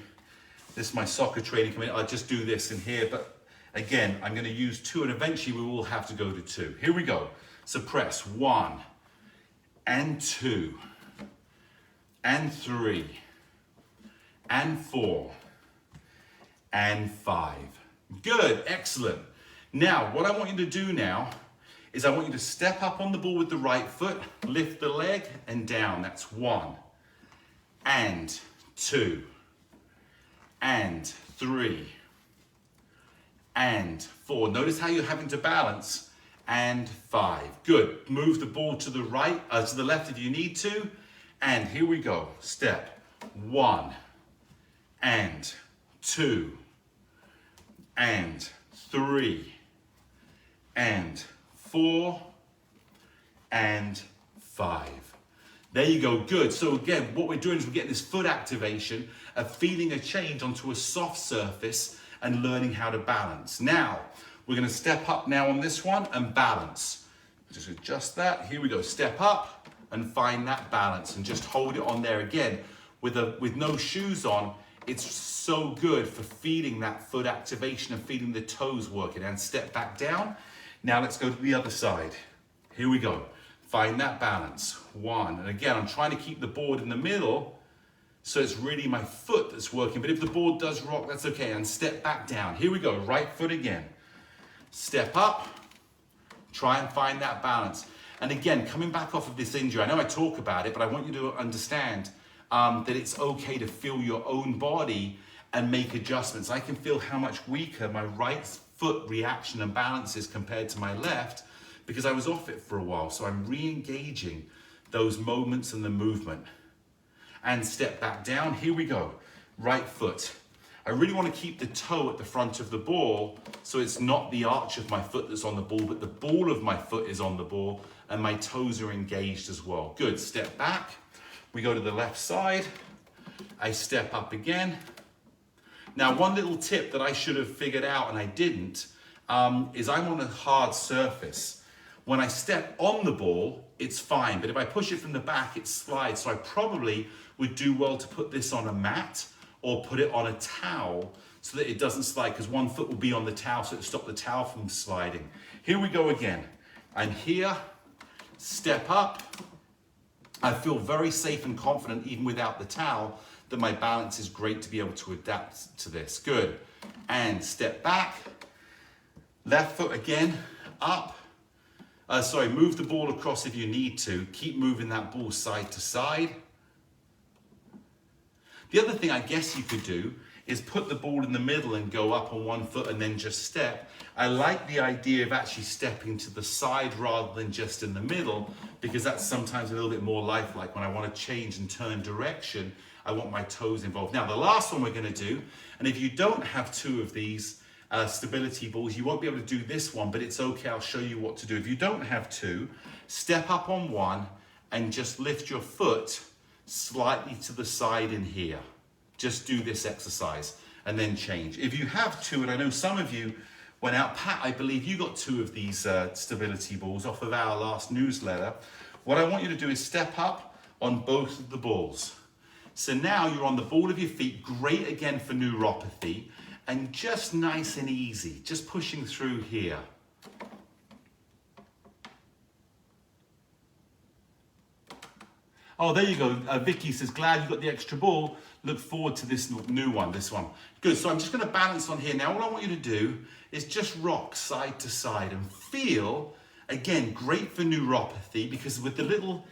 This is my soccer training coming. I'll just do this in here. But again, I'm going to use 2, and eventually we will have to go to 2. Here we go. So press 1, and 2, and 3, and 4, and 5. Good, excellent. Now, what I want you to do now is I want you to step up on the ball with the right foot, lift the leg, and down. That's 1, and 2, and 3, and 4. Notice how you're having to balance. And 5. Good. Move the ball to the right, to the left if you need to. And here we go. Step 1, and 2, and 3, and 4, and 5. There you go. Good. So again, what we're doing is we're getting this foot activation of feeling a change onto a soft surface and learning how to balance. Now, we're going to step up now on this one and balance. Just adjust that. Here we go. Step up and find that balance and just hold it on there again. With no shoes on, it's so good for feeling that foot activation and feeling the toes working. And step back down. Now let's go to the other side. Here we go. Find that balance. 1. And again, I'm trying to keep the board in the middle, so it's really my foot that's working. But if the board does rock, that's okay. And step back down. Here we go. Right foot again. Step up, try and find that balance. And again, coming back off of this injury, I know I talk about it, but I want you to understand that it's okay to feel your own body and make adjustments. I can feel how much weaker my right foot reaction and balance is compared to my left, because I was off it for a while. So I'm re-engaging those moments and the movement. And step back down, here we go. Right foot. I really want to keep the toe at the front of the ball, so it's not the arch of my foot that's on the ball, but the ball of my foot is on the ball and my toes are engaged as well. Good. Step back. We go to the left side. I step up again. Now, one little tip that I should have figured out and I didn't is I'm on a hard surface. When I step on the ball, it's fine, but if I push it from the back, it slides. So I probably would do well to put this on a mat or put it on a towel so that it doesn't slide, because one foot will be on the towel, so it'll stop the towel from sliding. Here we go again. I'm here, step up. I feel very safe and confident, even without the towel, that my balance is great to be able to adapt to this. Good. And step back. Left foot again, up. Move the ball across if you need to. Keep moving that ball side to side. The other thing I guess you could do is put the ball in the middle and go up on one foot and then just step. I like the idea of actually stepping to the side rather than just in the middle, because that's sometimes a little bit more lifelike. When I want to change and turn direction, I want my toes involved. Now, the last one we're going to do, and if you don't have 2 of these stability balls, you won't be able to do this one, but it's okay. I'll show you what to do. If you don't have 2, step up on one and just lift your foot slightly to the side in here. Just do this exercise and then change. If you have 2, and I know some of you went out, Pat, I believe you got 2 of these stability balls off of our last newsletter. What I want you to do is step up on both of the balls. So now you're on the ball of your feet, great again for neuropathy. and just nice and easy, just pushing through here. Oh, there you go. Vicky says, glad you got the extra ball. Look forward to this new one, this one. Good, so I'm just gonna balance on here. Now, what I want you to do is just rock side to side and feel, again, great for neuropathy, because with the little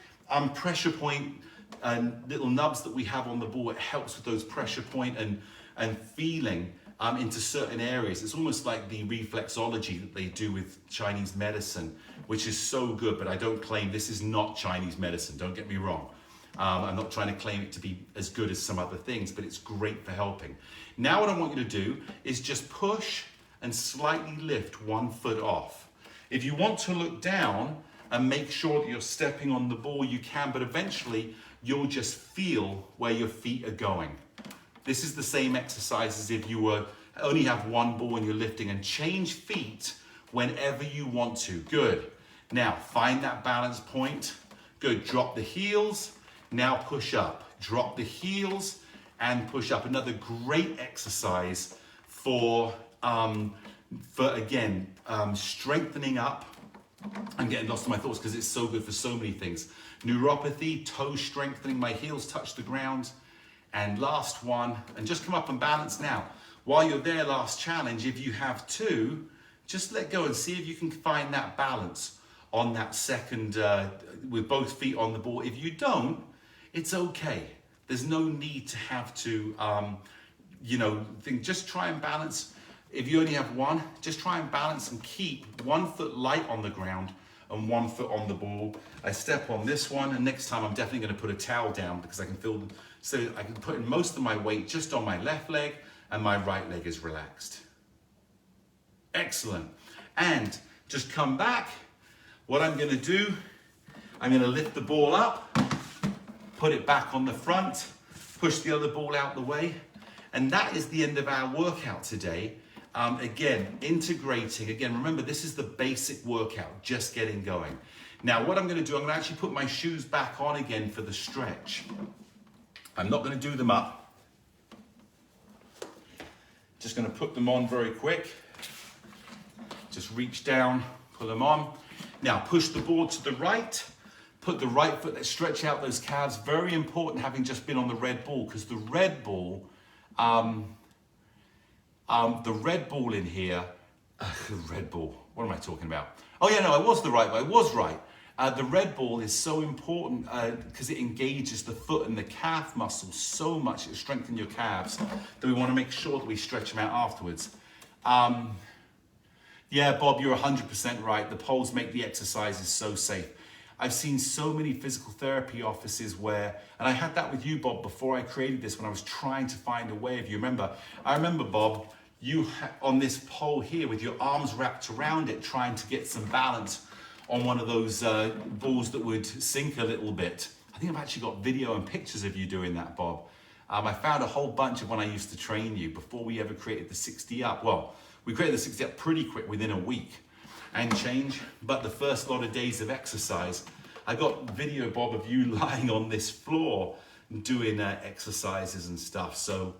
pressure point and little nubs that we have on the ball, it helps with those pressure point and feeling into certain areas. It's almost like the reflexology that they do with Chinese medicine, which is so good, but I don't claim this is not Chinese medicine, don't get me wrong. I'm not trying to claim it to be as good as some other things, but it's great for helping. Now what I want you to do is just push and slightly lift one foot off. If you want to look down and make sure that you're stepping on the ball, you can, but eventually you'll just feel where your feet are going. This is the same exercise as if you were only have one ball and you're lifting, and change feet whenever you want to. Good. Now find that balance point. Good. Drop the heels. Now push up. Drop the heels and push up. Another great exercise for again, strengthening up. I'm getting lost in my thoughts because it's so good for so many things. Neuropathy, toe strengthening, my heels touch the ground. And last one, and just come up and balance now. While you're there, last challenge, if you have two, just let go and see if you can find that balance on that second, with both feet on the ball. If you don't, it's okay. There's no need to have to, just try and balance. If you only have one, just try and balance and keep 1 foot light on the ground and 1 foot on the ball. I step on this one, and next time I'm definitely going to put a towel down because I can feel, so I can put in most of my weight just on my left leg and my right leg is relaxed. Excellent. And just come back. What I'm going to do, I'm going to lift the ball up, put it back on the front, push the other ball out the way, and that is the end of our workout today. Again, integrating, again, remember this is the basic workout, just getting going. Now what I'm going to do, I'm going to actually put my shoes back on again for the stretch. I'm not going to do them up. Just going to put them on very quick. Just reach down, pull them on. Now push the ball to the right. Put the right foot, let's stretch out those calves. Very important having just been on the red ball, because the red ball in here, red ball, what am I talking about? Oh yeah, no, I was right. The red ball is so important because it engages the foot and the calf muscles so much. It strengthens your calves that we want to make sure that we stretch them out afterwards. Yeah, Bob, you're 100% right. The poles make the exercises so safe. I've seen so many physical therapy offices where, and I had that with you, Bob, before I created this, when I was trying to find a way of you. I remember, Bob, you on this pole here with your arms wrapped around it, trying to get some balance on one of those balls that would sink a little bit. I think I've actually got video and pictures of you doing that, Bob. I found a whole bunch of when I used to train you before we ever created the 60 up. Well, we created the 60 up pretty quick, within a week and change, but the first lot of days of exercise, I got video, Bob, of you lying on this floor doing exercises and stuff. So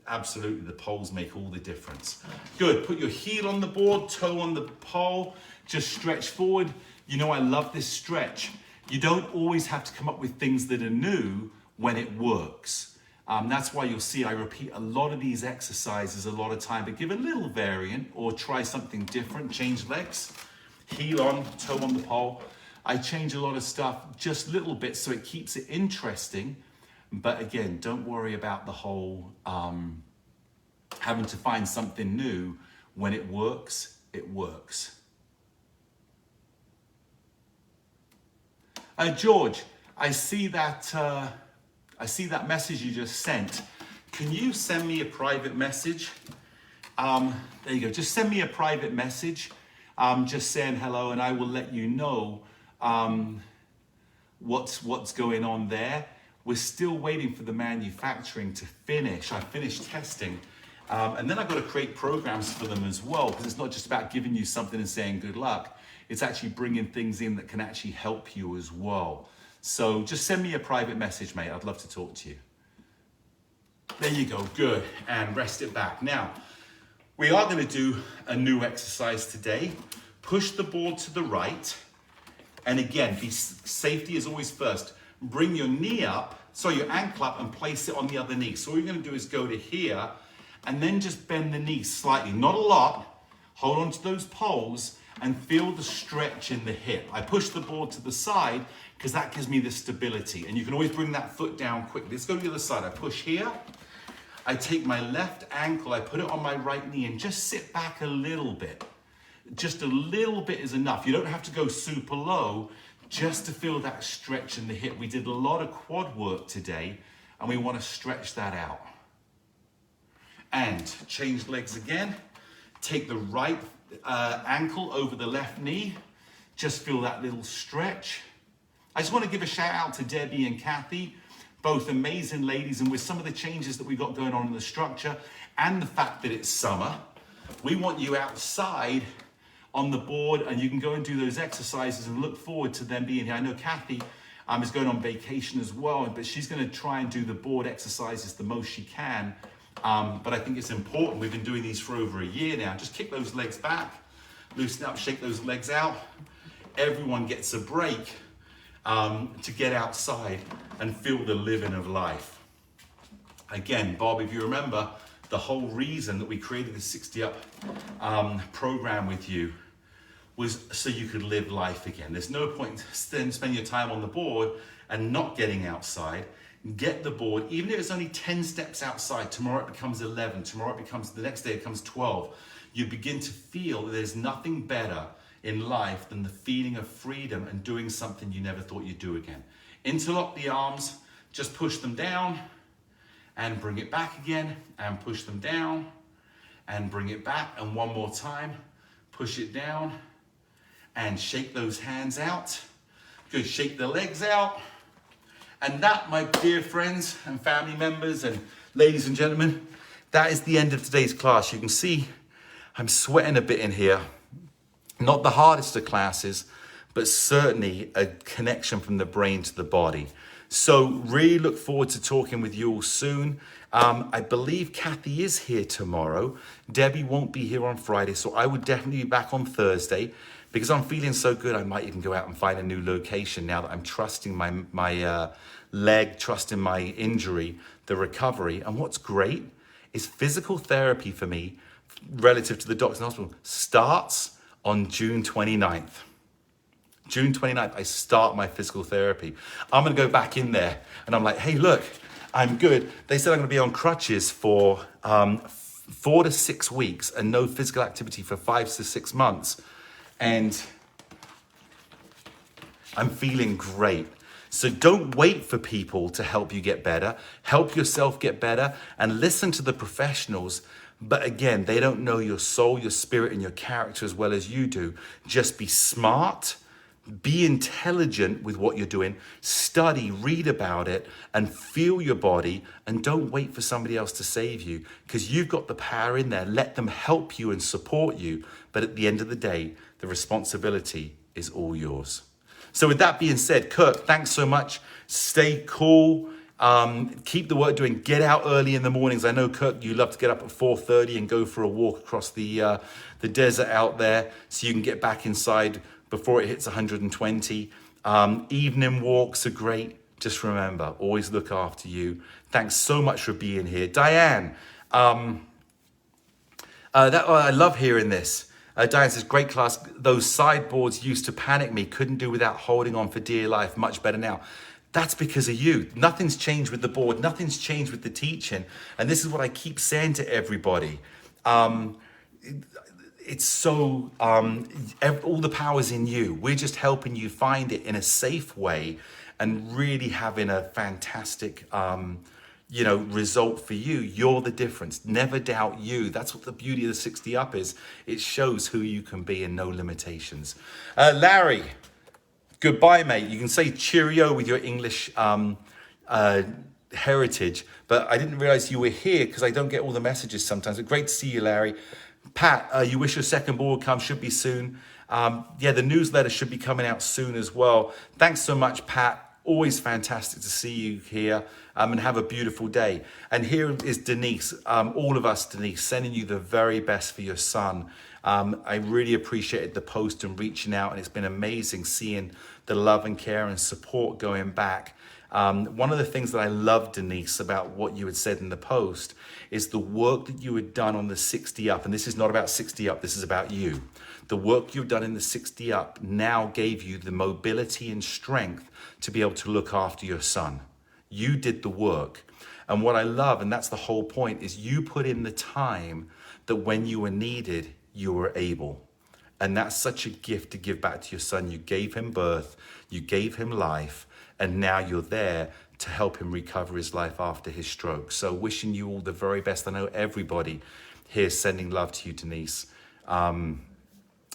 absolutely, the poles make all the difference. Good, put your heel on the board, toe on the pole, just stretch forward. You know, I love this stretch. You don't always have to come up with things that are new when it works. That's why you'll see I repeat a lot of these exercises a lot of time, but give a little variant or try something different. Change legs, heel on, toe on the pole. I change a lot of stuff, just little bits, so it keeps it interesting. But again, don't worry about the whole having to find something new. When it works, it works. George, I see that message you just sent. Can you send me a private message? There you go. Just send me a private message, just saying hello, and I will let you know what's going on there. We're still waiting for the manufacturing to finish. I finished testing, and then I've got to create programs for them as well, because it's not just about giving you something and saying good luck. It's actually bringing things in that can actually help you as well. So just send me a private message, mate. I'd love to talk to you. There you go, good. And rest it back. Now, we are going to do a new exercise today. Push the board to the right. And again, safety is always first. Bring your knee up, your ankle up, and place it on the other knee. So all you're going to do is go to here and then just bend the knee slightly, not a lot. Hold on to those poles and feel the stretch in the hip. I push the board to the side because that gives me the stability. And you can always bring that foot down quickly. Let's go to the other side. I push here. I take my left ankle, I put it on my right knee and just sit back a little bit. Just a little bit is enough. You don't have to go super low just to feel that stretch in the hip. We did a lot of quad work today and we want to stretch that out. And change legs again. Take the right ankle over the left knee. Just feel that little stretch. I just want to give a shout out to Debbie and Kathy, both amazing ladies, and with some of the changes that we've got going on in the structure and the fact that it's summer, we want you outside on the board and you can go and do those exercises and look forward to them being here. I know Kathy is going on vacation as well, but she's going to try and do the board exercises the most she can. But I think it's important. We've been doing these for over a year now. Just kick those legs back, loosen up, shake those legs out. Everyone gets a break to get outside and feel the living of life. Again, Bob, if you remember, the whole reason that we created the 60 Up program with you was so you could live life again. There's no point spending your time on the board and not getting outside. Get the board, even if it's only 10 steps outside, tomorrow it becomes 11, tomorrow it becomes, the next day it becomes 12. You begin to feel that there's nothing better in life than the feeling of freedom and doing something you never thought you'd do again. Interlock the arms, just push them down and bring it back again and push them down and bring it back. And one more time, push it down and shake those hands out. Good, shake the legs out. And that, my dear friends and family members and ladies and gentlemen, that is the end of today's class. You can see I'm sweating a bit in here. Not the hardest of classes, but certainly a connection from the brain to the body. So really look forward to talking with you all soon. I believe Kathy is here tomorrow. Debbie won't be here on Friday, so I would definitely be back on Thursday. Because I'm feeling so good, I might even go out and find a new location now that I'm trusting my leg, trusting my injury, the recovery. And what's great is physical therapy for me, relative to the doctors in the hospital, starts on June 29th. June 29th, I start my physical therapy. I'm gonna go back in there and I'm like, hey, look, I'm good. They said I'm gonna be on crutches for 4 to 6 weeks and no physical activity for 5 to 6 months. And I'm feeling great. So don't wait for people to help you get better. Help yourself get better and listen to the professionals. But again, they don't know your soul, your spirit, and your character as well as you do. Just be smart, be intelligent with what you're doing, study, read about it, and feel your body, and don't wait for somebody else to save you, because you've got the power in there. Let them help you and support you. But at the end of the day, the responsibility is all yours. So with that being said, Kirk, thanks so much. Stay cool. Keep the work doing. Get out early in the mornings. I know, Kirk, you love to get up at 4:30 and go for a walk across the desert out there so you can get back inside before it hits 120. Evening walks are great. Just remember, always look after you. Thanks so much for being here. Diane, I love hearing this. Diane says, great class. Those sideboards used to panic me. Couldn't do without holding on for dear life. Much better now. That's because of you. Nothing's changed with the board. Nothing's changed with the teaching. And this is what I keep saying to everybody. It's so, all the power's in you. We're just helping you find it in a safe way and really having a fantastic, result for you. You're the difference. Never doubt you. That's what the beauty of the 60 Up is. It shows who you can be and no limitations. Larry, goodbye, mate. You can say cheerio with your English heritage, but I didn't realize you were here because I don't get all the messages sometimes. But great to see you, Larry. Pat, you wish your second board come, should be soon. The newsletter should be coming out soon as well. Thanks so much, Pat. Always fantastic to see you here, and have a beautiful day. And here is Denise, all of us, Denise, sending you the very best for your son. I really appreciated the post and reaching out, and it's been amazing seeing the love and care and support going back. One of the things that I love, Denise, about what you had said in the post is the work that you had done on the 60 up. And this is not about 60 up, this is about you. The work you've done in the 60 up now gave you the mobility and strength to be able to look after your son. You did the work. And what I love, and that's the whole point, is you put in the time that when you were needed, you were able. And that's such a gift to give back to your son. You gave him birth, you gave him life, and now you're there to help him recover his life after his stroke. So wishing you all the very best. I know everybody here is sending love to you, Denise.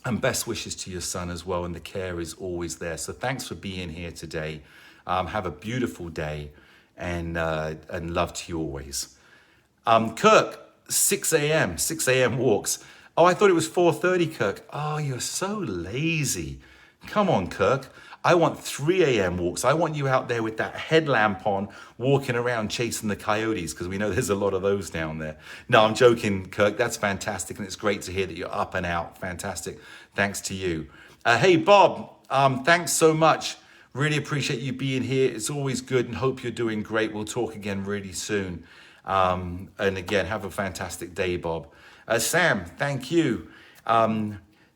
And best wishes to your son as well. And the care is always there. So thanks for being here today. Have a beautiful day, and love to you always. Kirk, 6 a.m. walks. Oh, I thought it was 4:30, Kirk. Oh, you're so lazy. Come on, Kirk. I want 3 a.m. walks. I want you out there with that headlamp on, walking around chasing the coyotes, because we know there's a lot of those down there. No, I'm joking, Kirk. That's fantastic, and it's great to hear that you're up and out. Fantastic. Thanks to you. Hey, Bob, thanks so much. Really appreciate you being here. It's always good, and hope you're doing great. We'll talk again really soon. And again, have a fantastic day, Bob. Sam, thank you.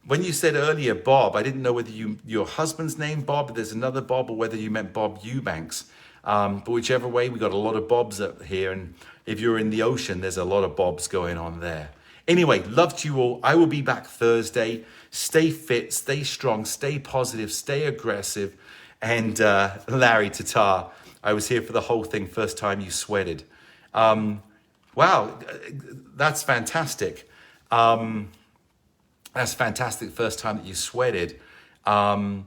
When you said earlier, Bob, I didn't know whether your husband's name, Bob, there's another Bob, or whether you meant Bob Eubanks. But whichever way, we got a lot of Bobs up here. And if you're in the ocean, there's a lot of Bobs going on there. Anyway, love to you all. I will be back Thursday. Stay fit, stay strong, stay positive, stay aggressive. And Larry Tatar, I was here for the whole thing, first time you sweated. Wow, that's fantastic. That's fantastic, first time that you sweated. Because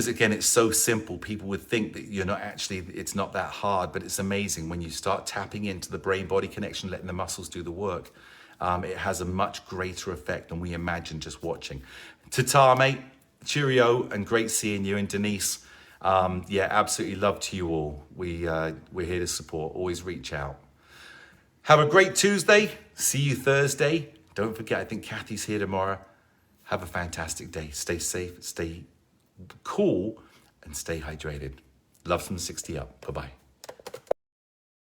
again, it's so simple. People would think that you're not actually, it's not that hard, but it's amazing when you start tapping into the brain-body connection, letting the muscles do the work. It has a much greater effect than we imagine just watching. Ta-ta, mate. Cheerio, and great seeing you. And Denise, yeah, absolutely love to you all. We're here to support. Always reach out. Have a great Tuesday. See you Thursday. Don't forget, I think Kathy's here tomorrow. Have a fantastic day. Stay safe, stay cool, and stay hydrated. Love from 60 up. Bye-bye.